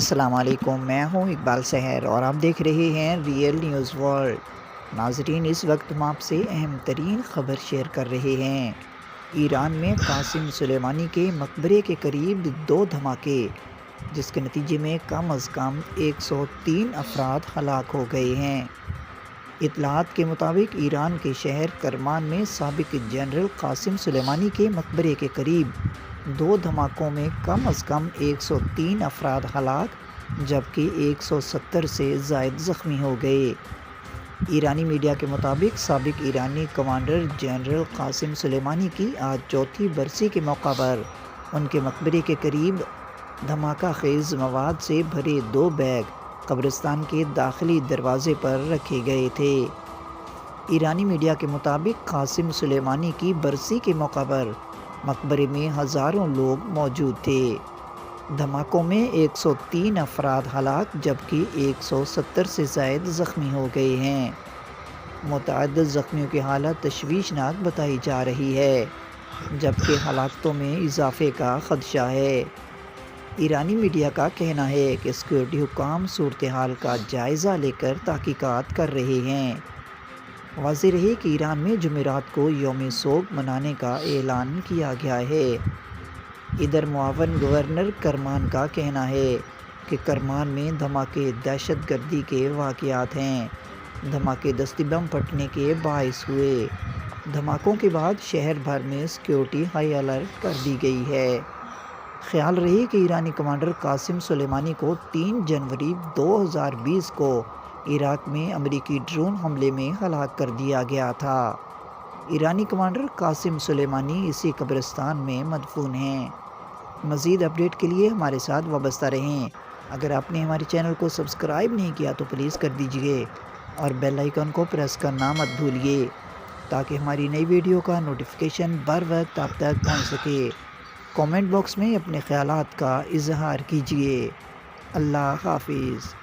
السلام علیکم، میں ہوں اقبال سحر اور آپ دیکھ رہے ہیں ریئل نیوز ورلڈ۔ ناظرین، اس وقت ہم آپ سے اہم ترین خبر شیئر کر رہے ہیں۔ ایران میں قاسم سلیمانی کے مقبرے کے قریب 2 دھماکے، جس کے نتیجے میں کم از کم 103 افراد ہلاک ہو گئے ہیں۔ اطلاعات کے مطابق ایران کے شہر کرمان میں سابق جنرل قاسم سلیمانی کے مقبرے کے قریب 2 دھماکوں میں کم از کم 103 افراد ہلاک جبکہ 170 سے زائد زخمی ہو گئے۔ ایرانی میڈیا کے مطابق سابق ایرانی کمانڈر جنرل قاسم سلیمانی کی آج چوتھی برسی کے موقع پر ان کے مقبرے کے قریب دھماکہ خیز مواد سے بھرے 2 بیگ قبرستان کے داخلی دروازے پر رکھے گئے تھے۔ ایرانی میڈیا کے مطابق قاسم سلیمانی کی برسی کے موقع پر مقبرے میں ہزاروں لوگ موجود تھے۔ دھماکوں میں 103 افراد ہلاک جبکہ 170 سے زائد زخمی ہو گئے ہیں۔ متعدد زخمیوں کی حالت تشویشناک بتائی جا رہی ہے جبکہ ہلاکتوں میں اضافے کا خدشہ ہے۔ ایرانی میڈیا کا کہنا ہے کہ سیکورٹی حکام صورتحال کا جائزہ لے کر تحقیقات کر رہے ہیں۔ واضح رہے کہ ایران میں جمعرات کو یوم سوگ منانے کا اعلان کیا گیا ہے۔ ادھر معاون گورنر کرمان کا کہنا ہے کہ کرمان میں دھماکے دہشت گردی کے واقعات ہیں۔ دھماکے دستی بم پھٹنے کے باعث ہوئے۔ دھماکوں کے بعد شہر بھر میں سیکورٹی ہائی الرٹ کر دی گئی ہے۔ خیال رہے کہ ایرانی کمانڈر قاسم سلیمانی کو 3 جنوری 2020 کو عراق میں امریکی ڈرون حملے میں ہلاک کر دیا گیا تھا۔ ایرانی کمانڈر قاسم سلیمانی اسی قبرستان میں مدفون ہیں۔ مزید اپڈیٹ کے لیے ہمارے ساتھ وابستہ رہیں۔ اگر آپ نے ہمارے چینل کو سبسکرائب نہیں کیا تو پلیز کر دیجئے اور بیل آئیکن کو پریس کرنا مت بھولیے تاکہ ہماری نئی ویڈیو کا نوٹیفیکیشن بر وقت آپ تک پہنچ سکے۔ کامنٹ باکس میں اپنے خیالات کا اظہار کیجیے۔ اللہ حافظ۔